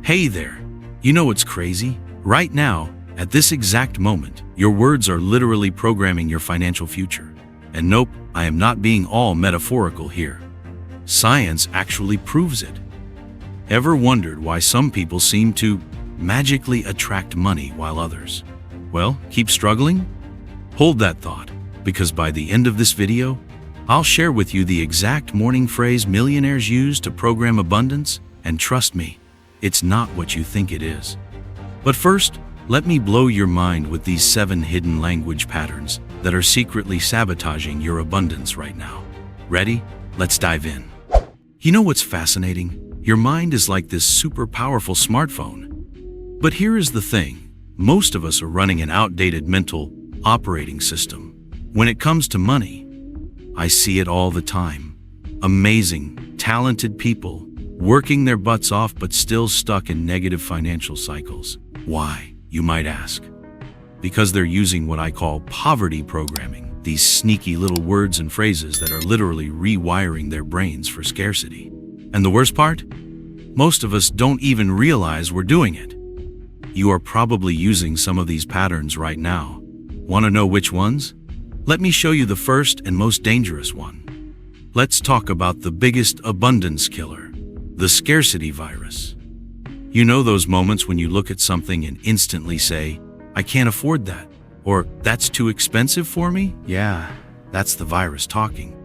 Hey there. You know what's crazy? Right now, at this exact moment, your words are literally programming your financial future. And nope, I am not being all metaphorical here. Science actually proves it. Ever wondered why some people seem to magically attract money while others, well, keep struggling? Hold that thought, because by the end of this video, I'll share with you the exact morning phrase millionaires use to program abundance, and trust me, it's not what you think it is. But first, let me blow your mind with these 7 hidden language patterns that are secretly sabotaging your abundance right now. Ready? Let's dive in. You know what's fascinating? Your mind is like this super powerful smartphone. But here is the thing. Most of us are running an outdated mental operating system. When it comes to money, I see it all the time. Amazing, talented people working their butts off but still stuck in negative financial cycles. Why, you might ask? Because they're using what I call poverty programming, these sneaky little words and phrases that are literally rewiring their brains for scarcity. And the worst part? Most of us don't even realize we're doing it. You are probably using some of these patterns right now. Want to know which ones? Let me show you the first and most dangerous one. Let's talk about the biggest abundance killer, the scarcity virus. You know those moments when you look at something and instantly say, I can't afford that, or that's too expensive for me? Yeah, that's the virus talking.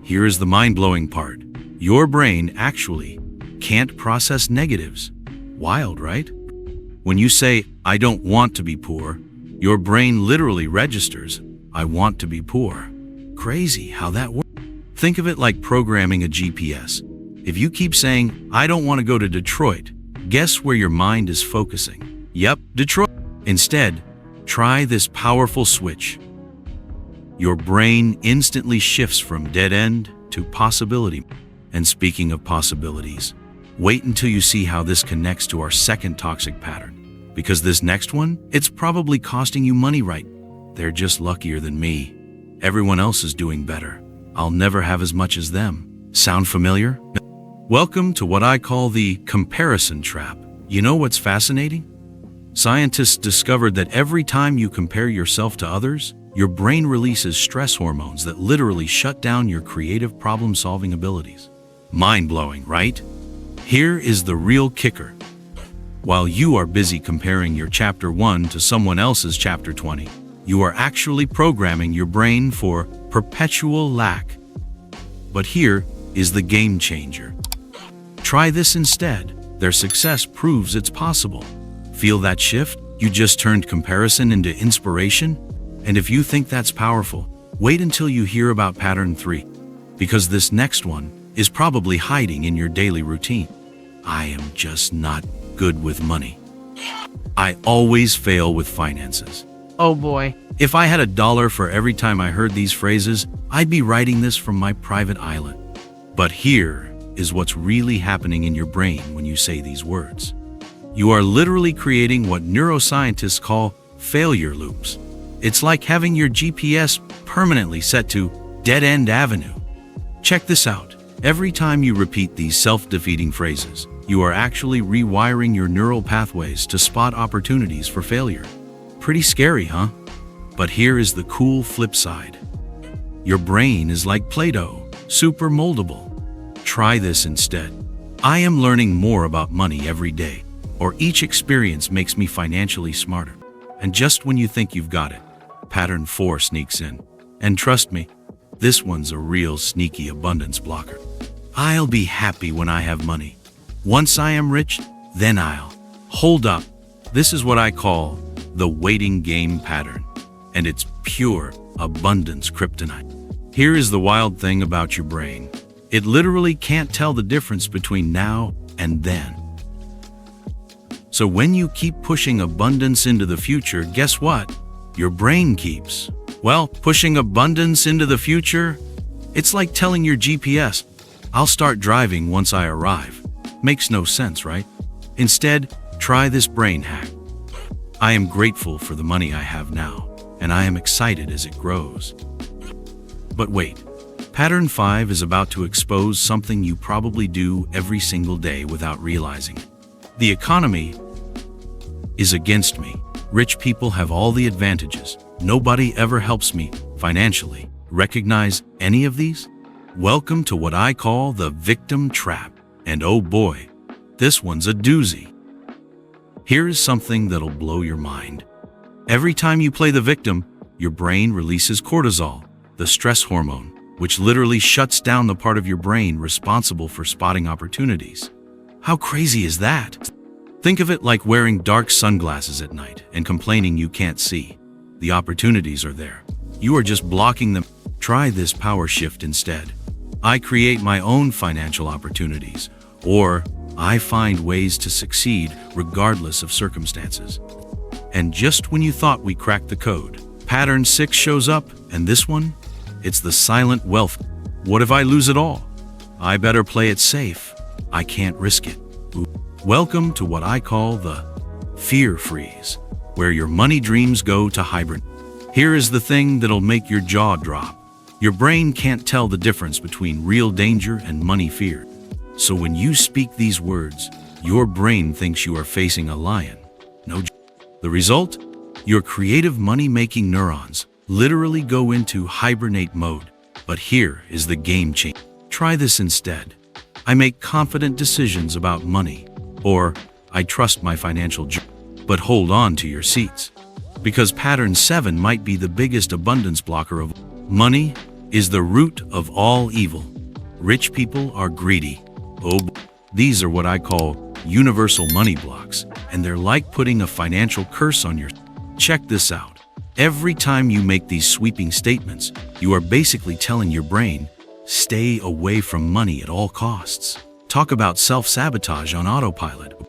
Here is the mind-blowing part. Your brain actually can't process negatives. Wild, right? When you say, I don't want to be poor, your brain literally registers, I want to be poor. Crazy how that works. Think of it like programming a GPS. If you keep saying, I don't want to go to Detroit, guess where your mind is focusing? Yep, Detroit. Instead, try this powerful switch. Your brain instantly shifts from dead end to possibility. And speaking of possibilities, wait until you see how this connects to our second toxic pattern. Because this next one, it's probably costing you money right. They're just luckier than me. Everyone else is doing better. I'll never have as much as them. Sound familiar? Welcome to what I call the comparison trap. You know what's fascinating? Scientists discovered that every time you compare yourself to others, your brain releases stress hormones that literally shut down your creative problem-solving abilities. Mind-blowing, right? Here is the real kicker. While you are busy comparing your Chapter 1 to someone else's Chapter 20, you are actually programming your brain for perpetual lack. But here is the game changer. Try this instead. Their success proves it's possible. Feel that shift? You just turned comparison into inspiration? And if you think that's powerful, wait until you hear about pattern 3, because this next one is probably hiding in your daily routine. I am just not good with money. I always fail with finances. Oh boy. If I had $1 for every time I heard these phrases, I'd be writing this from my private island. But here is what's really happening in your brain when you say these words. You are literally creating what neuroscientists call failure loops. It's like having your GPS permanently set to dead-end avenue. Check this out. Every time you repeat these self-defeating phrases, you are actually rewiring your neural pathways to spot opportunities for failure. Pretty scary, huh? But here is the cool flip side. Your brain is like Play-Doh, super moldable. Try this instead. I am learning more about money every day, or each experience makes me financially smarter. And just when you think you've got it, pattern 4 sneaks in. And trust me, this one's a real sneaky abundance blocker. I'll be happy when I have money. Once I am rich, then I'll. Hold up. This is what I call the waiting game pattern. And it's pure abundance kryptonite. Here is the wild thing about your brain. It literally can't tell the difference between now and then. So when you keep pushing abundance into the future, guess what? Your brain keeps, well, pushing abundance into the future. It's like telling your GPS, I'll start driving once I arrive. Makes no sense, right? Instead, try this brain hack. I am grateful for the money I have now, and I am excited as it grows. But wait, pattern 5 is about to expose something you probably do every single day without realizing it. The economy is against me. Rich people have all the advantages. Nobody ever helps me financially. Recognize any of these? Welcome to what I call the victim trap. And oh boy, this one's a doozy. Here is something that'll blow your mind. Every time you play the victim, your brain releases cortisol, the stress hormone, which literally shuts down the part of your brain responsible for spotting opportunities. How crazy is that? Think of it like wearing dark sunglasses at night and complaining you can't see. The opportunities are there. You are just blocking them. Try this power shift instead. I create my own financial opportunities, or I find ways to succeed regardless of circumstances. And just when you thought we cracked the code, pattern 6 shows up, and this one? It's the silent wealth. What if I lose it all? I better play it safe. I can't risk it. Welcome to what I call the fear freeze, where your money dreams go to hibernate. Here is the thing that'll make your jaw drop. Your brain can't tell the difference between real danger and money fear. So when you speak these words, your brain thinks you are facing a lion. No. The result? Your creative money-making neurons literally go into hibernate mode. But here is the game changer. Try this instead. I make confident decisions about money, or I trust my financial journey. But hold on to your seats, because pattern 7 might be the biggest abundance blocker of money is the root of all evil. Rich people are greedy. Oh, these are what I call universal money blocks, and they're like putting a financial curse on your. Check this out. Every time you make these sweeping statements, you are basically telling your brain, stay away from money at all costs. Talk about self-sabotage on autopilot.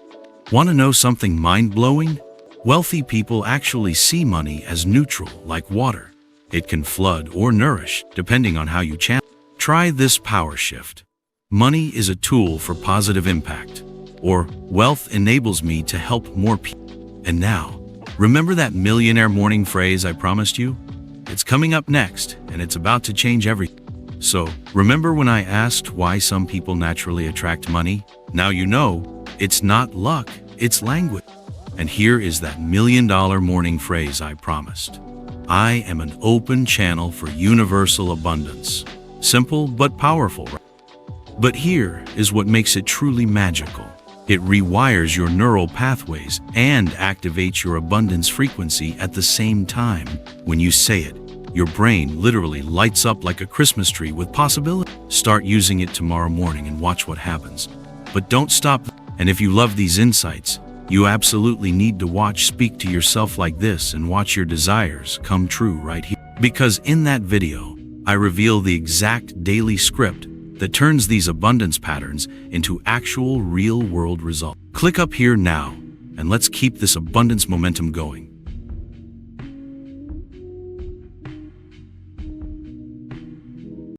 Want to know something mind-blowing? Wealthy people actually see money as neutral, like water. It can flood or nourish, depending on how you channel. Try this power shift. Money is a tool for positive impact, or wealth enables me to help more people. And now, remember that millionaire morning phrase I promised you? It's coming up next, and it's about to change everything. So, remember when I asked why some people naturally attract money? Now you know, it's not luck, it's language. And here is that million-dollar morning phrase I promised. I am an open channel for universal abundance. Simple but powerful, right? But here is what makes it truly magical. It rewires your neural pathways and activates your abundance frequency at the same time. When you say it, your brain literally lights up like a Christmas tree with possibility. Start using it tomorrow morning and watch what happens. But don't stop. And if you love these insights, you absolutely need to watch Speak to Yourself Like This and watch your desires come true right here. Because in that video, I reveal the exact daily script that turns these abundance patterns into actual real-world results. Click up here now, and let's keep this abundance momentum going.